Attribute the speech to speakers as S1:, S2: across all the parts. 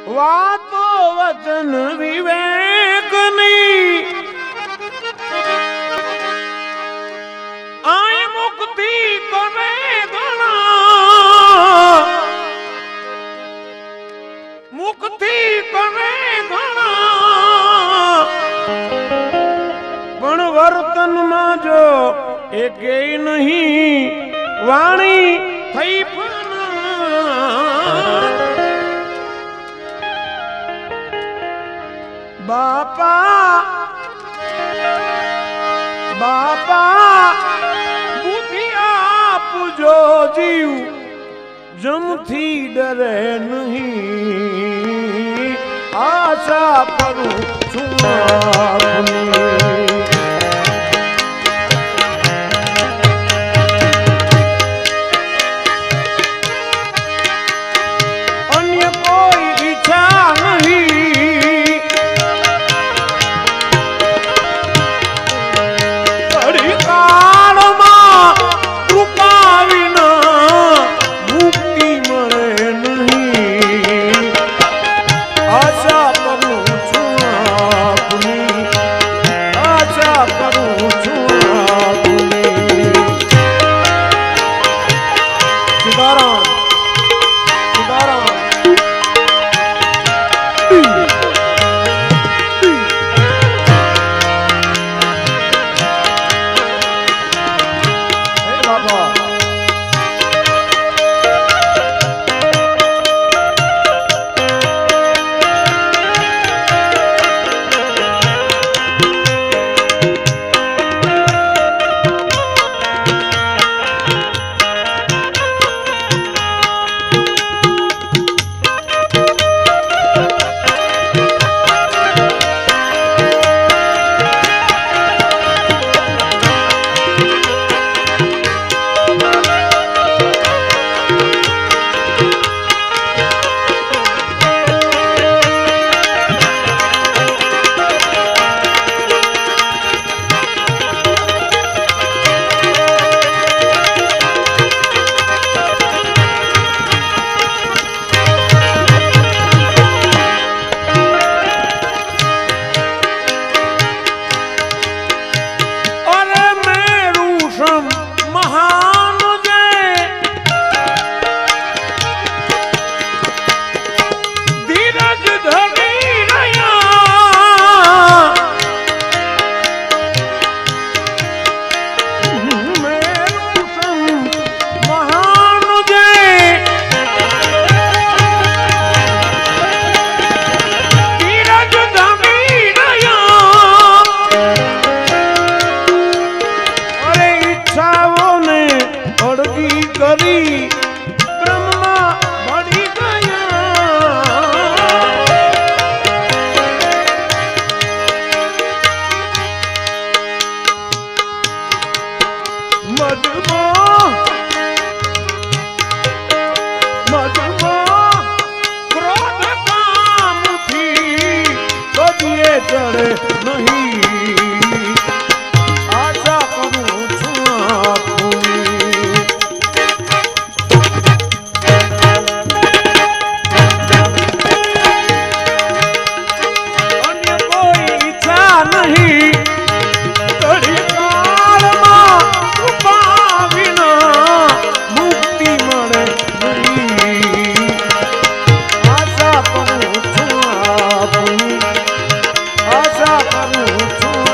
S1: વાતો વચન વિવેકની આય મુક્તિ કરે ઘણા મુક્તિ કરે ઘણા પણ વર્તનમાં જો એકેય નહીં વાણી થઈ બાપા બાપા બુદ્ધિ આપજો જીવ જમથી ડરે નહીં આશા કરું છું અન્ય કોઈ ઈચ્છા નહીં ચડે નહીં આશા કરું છું અન્ય કોઈ ઈચ્છા નહીં ઘડી કાળમાં કૃપા વિના મુક્તિ મળે નહીં આશા કરું છું આશા કરું છું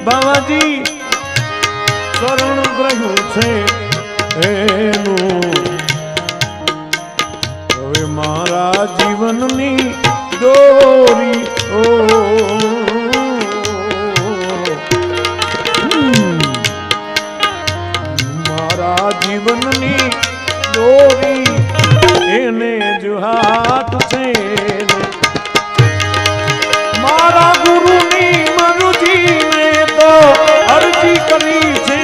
S1: બાવાજી શરણ ગ્રહ્યું છે એનું હવે મારા જીવનની દોરી ઓ મારા જીવનની દોરી એને જ હાથ છે મારા ગુરુની મરુજીને તો અરજી કરી છે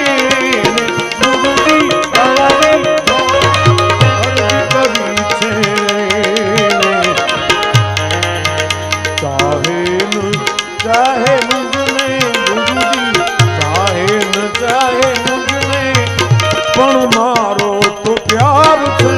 S1: ગુરુજી અરજી કરી છે ચાહે મુજને ગુરુજી ચાહે મુજને પણ મારો તો પ્યાર છે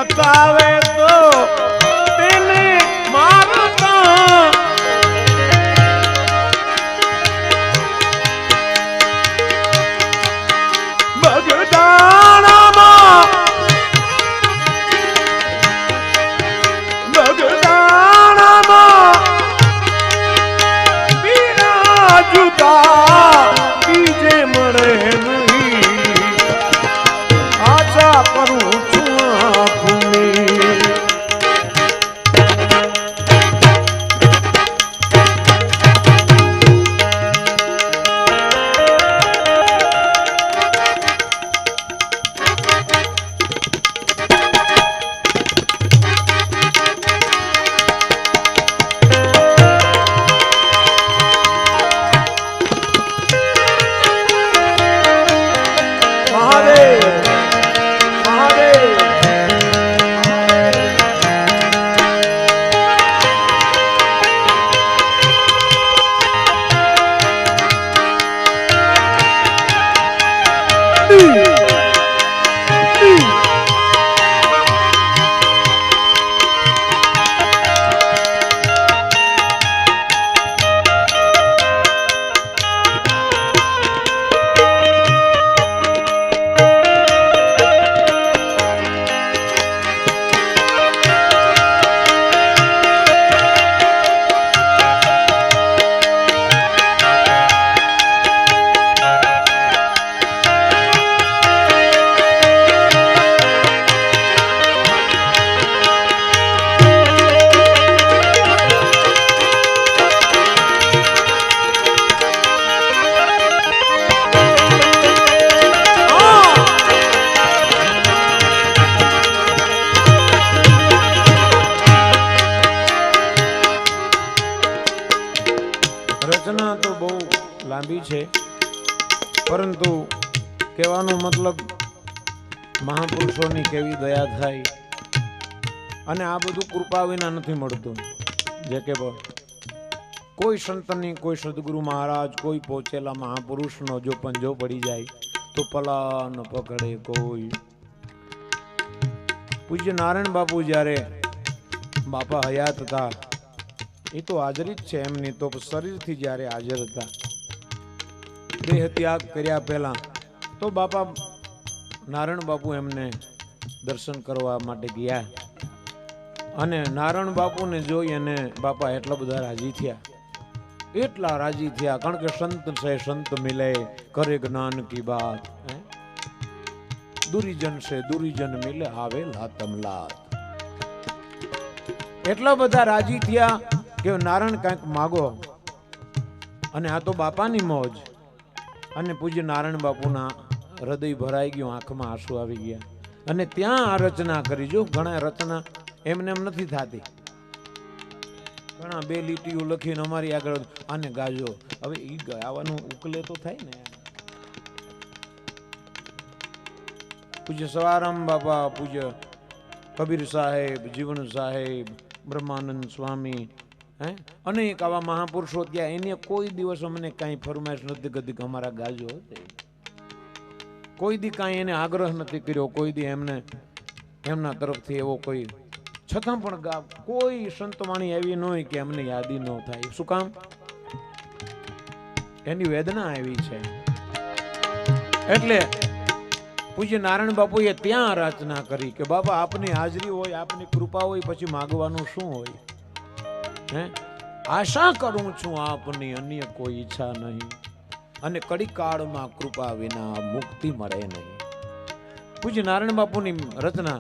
S1: સતાવે તો તેને મારતા બગદાણામાં બિરાજુતા બીજે મળે નહીં આશા કરું રચના તો બહુ લાંબી છે પરંતુ કહેવાનો મતલબ મહાપુરુષોની કેવી દયા થાય અને આ બધું કૃપા વિના નથી મળતું જે કે કોઈ સંતની કોઈ સદગુરુ મહારાજ કોઈ પહોંચેલા મહાપુરુષનો જો પંજો પડી જાય તો પલા ન પકડે કોઈ પૂજ્ય નારાયણ બાપુ જ્યારે બાપા હયાત હતા એ તો હાજરી જ છે એમની તો શરીરથી જ્યારે હાજર હતા દેહ ત્યાગ કર્યા પહેલા તો બાપા નારાયણ બાપુ એમને દર્શન કરવા માટે ગયા અને નારાયણ બાપુને જોઈ અને બાપા એટલા બધા રાજી થયા એટલા રાજી થયા, કારણ કે સંત છે, સંત મિલે કરે જ્ઞાન કી બાત. દુરીજન છે, દુરીજન મિલે આવે લાતમ લાત. એટલા બધા રાજી થયા કે નારાયણ કંઈક માગો. અને આ તો બાપાની મોજ. અને પૂજ્ય નારાયણ બાપુના હૃદય ભરાઈ ગયું, આંખમાં આંસુ આવી ગયા. અને ત્યાં આ રચના કરી. જો ઘણા રચના એમને એમ નથી થતી, ઘણા બે લીટીઓ લખીને અમારી આગળ આને ગાજો. હવે એ ગાવાનું ઉકલે તો થાય ને. પૂજ્ય સવારામ બાપા, પૂજ્ય કબીર સાહેબ, જીવન સાહેબ, બ્રહ્માનંદ સ્વામી, અનેક આવા મહાપુરુષો ત્યાં. એને કોઈ દિવસ અમને કાંઈ ફરમાઈશ નથી કરી કે અમારા ગાજો. કોઈ દી કાંઈ એને આગ્રહ નથી કર્યો, કોઈ દી એમને એમના તરફથી એવો કોઈ. છતાં પણ કોઈ સંતવાણી એવી ન હોય કે અમને યાદી ન થાય. શું કામ? એની વેદના એવી છે. એટલે પૂજ્ય નારાયણ બાપુએ ત્યાં રચના કરી કે બાપા આપની હાજરી હોય, આપની કૃપા હોય, પછી માગવાનું શું હોય? આશા કરું છું આપની, અન્ય કોઈ ઈચ્છા નહીં. અને કડી કાળમાં કૃપા વિના મુક્તિ મળે નહીં. પૂજ્ય નારાયણ બાપુની રચના